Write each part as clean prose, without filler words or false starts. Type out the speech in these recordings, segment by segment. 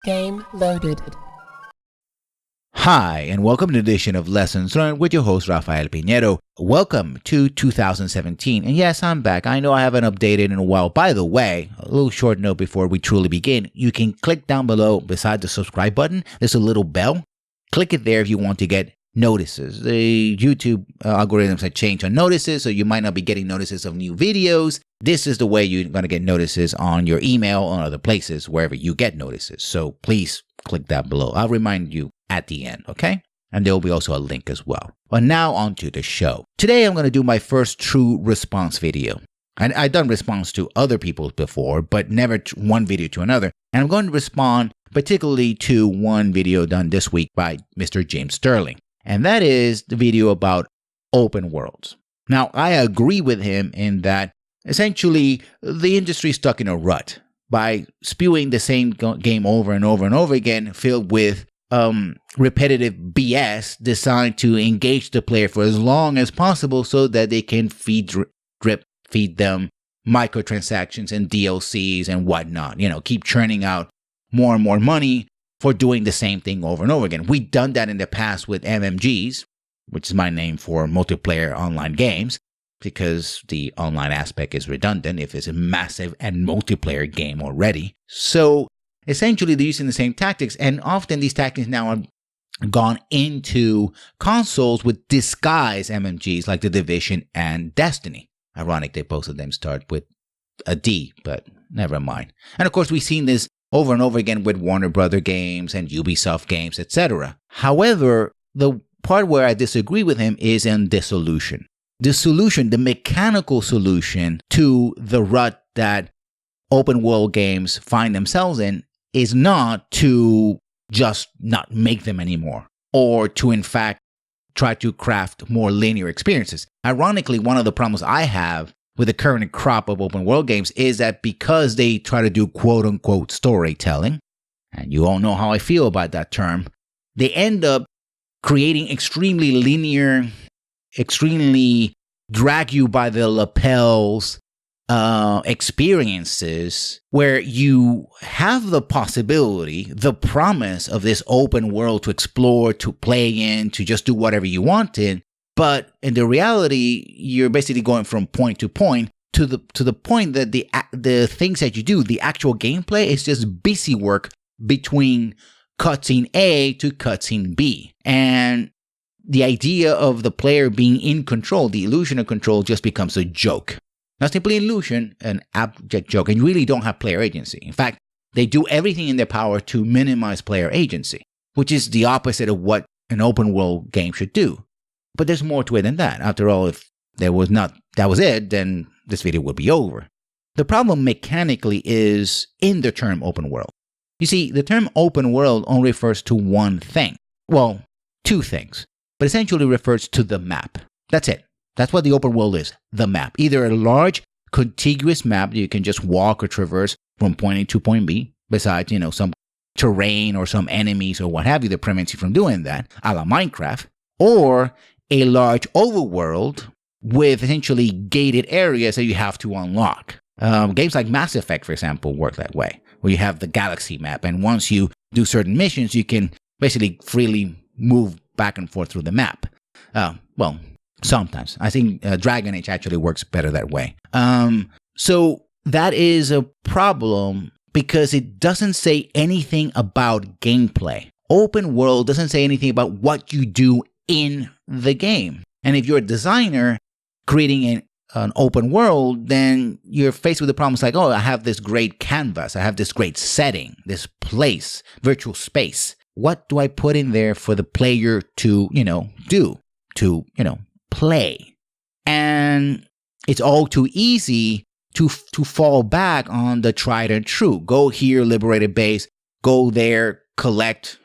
Game loaded. Hi, and welcome to the edition of Lessons Learned with your host, Rafael Piñero. Welcome to 2017. And yes, I'm back. I know I haven't updated in a while. By the way, a little short note before we truly begin. You can click down below beside the subscribe button. There's a little bell. Click it there if you want to get notices. The YouTube algorithms have changed on notices, so you might not be getting notices of new videos. This is the way you're going to get notices on your email or other places, wherever you get notices. So please click that below. I'll remind you at the end, okay? And there will be also a link as well. But now on to the show. Today I'm going to do my first true response video. And I've done response to other people before, but never one video to another. And I'm going to respond particularly to one video done this week by Mr. James Sterling. And that is the video about open worlds. Now, I agree with him in that essentially the industry is stuck in a rut by spewing the same game over and over and over again, filled with repetitive BS designed to engage the player for as long as possible so that they can feed them microtransactions and DLCs and whatnot. You know, keep churning out more and more money for doing the same thing over and over again. We've done that in the past with MMGs, which is my name for multiplayer online games, because the online aspect is redundant if it's a massive and multiplayer game already. So essentially, they're using the same tactics, and often these tactics now have gone into consoles with disguised MMGs like The Division and Destiny. Ironic they both of them start with a D, but never mind. And of course, we've seen this over and over again with Warner Brother games and Ubisoft games, etc. However, the part where I disagree with him is in Dissolution. Dissolution, the mechanical solution to the rut that open world games find themselves in, is not to just not make them anymore, or to in fact try to craft more linear experiences. Ironically, one of the problems I have with the current crop of open world games is that because they try to do quote unquote storytelling, and you all know how I feel about that term, they end up creating extremely linear, extremely drag you by the lapels experiences where you have the possibility, the promise of this open world to explore, to play in, to just do whatever you want in. But in the reality, you're basically going from point to point to the point that the things that you do, the actual gameplay, is just busy work between cutscene A to cutscene B. And the idea of the player being in control, the illusion of control, just becomes a joke. Not simply an illusion, an abject joke, and you really don't have player agency. In fact, they do everything in their power to minimize player agency, which is the opposite of what an open world game should do. But there's more to it than that. After all, if that was it, then this video would be over. The problem mechanically is in the term open world. You see, the term open world only refers to one thing. Well, two things, but essentially refers to the map. That's it. That's what the open world is, the map. Either a large, contiguous map that you can just walk or traverse from point A to point B, besides, some terrain or some enemies or what have you that prevents you from doing that, a la Minecraft, or a large overworld with essentially gated areas that you have to unlock. Games like Mass Effect, for example, work that way, where you have the galaxy map, and once you do certain missions, you can basically freely move back and forth through the map. Sometimes. I think Dragon Age actually works better that way. So that is a problem because it doesn't say anything about gameplay. Open world doesn't say anything about what you do in the game. And if you're a designer creating an open world, then you're faced with the problems like, I have this great canvas. I have this great setting, this place, virtual space. What do I put in there for the player to, play? And it's all too easy to fall back on the tried and true. Go here, liberate a base. Go there, collect,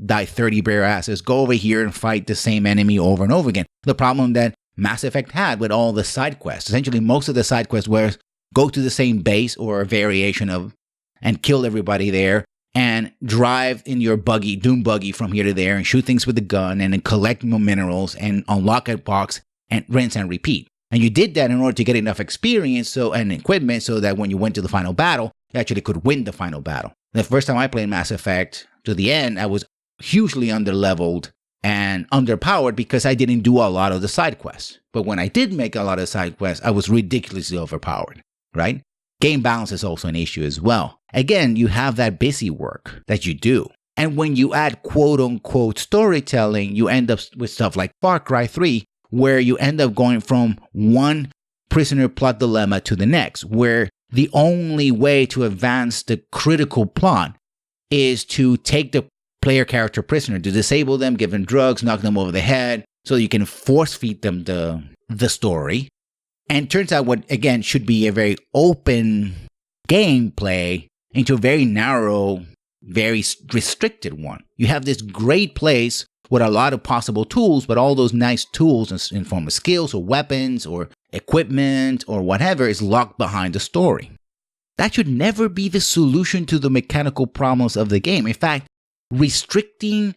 die 30 bare asses. Go over here and fight the same enemy over and over again. The problem that Mass Effect had with all the side quests. Essentially, most of the side quests were go to the same base or a variation of and kill everybody there and drive in your buggy, doom buggy from here to there and shoot things with the gun and then collect more minerals and unlock a box and rinse and repeat. And you did that in order to get enough experience and equipment so that when you went to the final battle, you actually could win the final battle. The first time I played Mass Effect to the end, I was hugely underleveled and underpowered because I didn't do a lot of the side quests. But when I did make a lot of side quests, I was ridiculously overpowered, right? Game balance is also an issue as well. Again, you have that busy work that you do. And when you add quote-unquote storytelling, you end up with stuff like Far Cry 3, where you end up going from one prisoner plot dilemma to the next, where the only way to advance the critical plot is to take the player character prisoner, to disable them, give them drugs, knock them over the head, so you can force feed them the story. And turns out what, again, should be a very open gameplay into a very narrow, very restricted one. You have this great place with a lot of possible tools, but all those nice tools in form of skills or weapons or equipment or whatever is locked behind the story. That should never be the solution to the mechanical problems of the game. In fact, restricting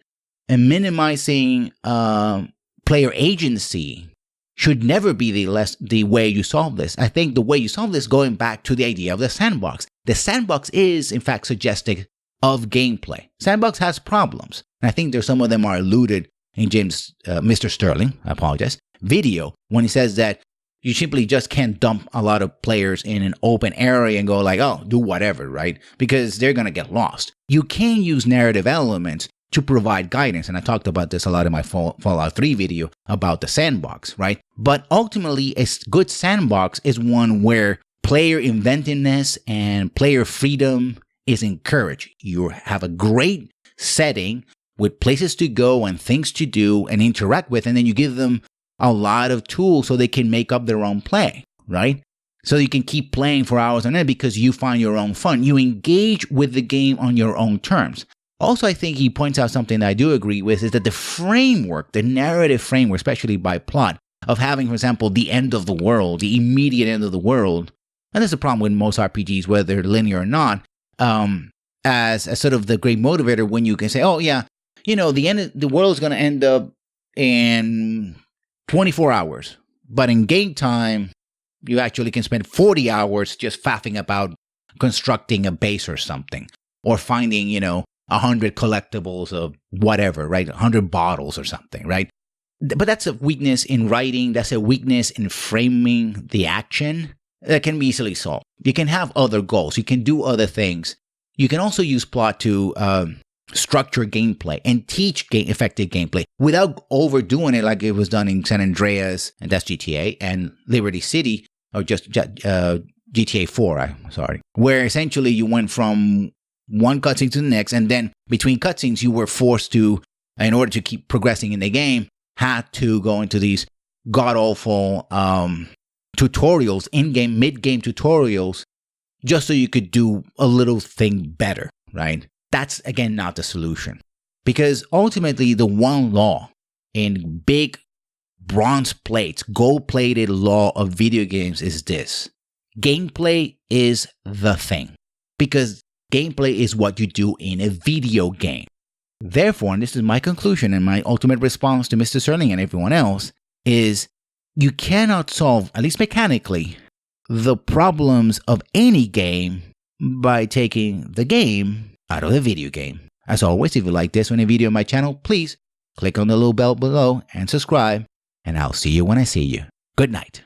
and minimizing player agency should never be the way you solve this. I think the way you solve this, going back to the idea of the sandbox. The sandbox is, in fact, suggestive of gameplay. Sandbox has problems. And I think there's some of them are alluded in Mr. Sterling, I apologize, video, when he says that you simply just can't dump a lot of players in an open area and go like, oh, do whatever, right? Because they're going to get lost. You can use narrative elements to provide guidance. And I talked about this a lot in my Fallout 3 video about the sandbox, right? But ultimately, a good sandbox is one where player inventiveness and player freedom is encouraged. You have a great setting with places to go and things to do and interact with, and then you give them a lot of tools so they can make up their own play, right? So you can keep playing for hours on end because you find your own fun. You engage with the game on your own terms. Also, I think he points out something that I do agree with, is that the framework, the narrative framework, especially by plot, of having, for example, the end of the world, the immediate end of the world, and that's a problem with most RPGs, whether they're linear or not, as a sort of the great motivator when you can say, oh yeah, you know, the world is going to end up in 24 hours. But in game time, you actually can spend 40 hours just faffing about constructing a base or something, or finding, 100 collectibles of whatever, right? 100 bottles or something, right? But that's a weakness in writing. That's a weakness in framing the action that can be easily solved. You can have other goals. You can do other things. You can also use plot to structure gameplay and teach effective gameplay without overdoing it like it was done in San Andreas, and that's GTA, and Liberty City, or just GTA 4, where essentially you went from one cutscene to the next, and then between cutscenes you were forced to, in order to keep progressing in the game, had to go into these god-awful tutorials, in-game, mid-game tutorials, just so you could do a little thing better, right? That's, again, not the solution. Because ultimately, the one law in big bronze plates, gold-plated law of video games is this. Gameplay is the thing. Because gameplay is what you do in a video game. Therefore, and this is my conclusion and my ultimate response to Mr. Sterling and everyone else, is you cannot solve, at least mechanically, the problems of any game by taking the game out of the video game. As always, if you like this or any video on my channel, please click on the little bell below and subscribe, and I'll see you when I see you. Good night.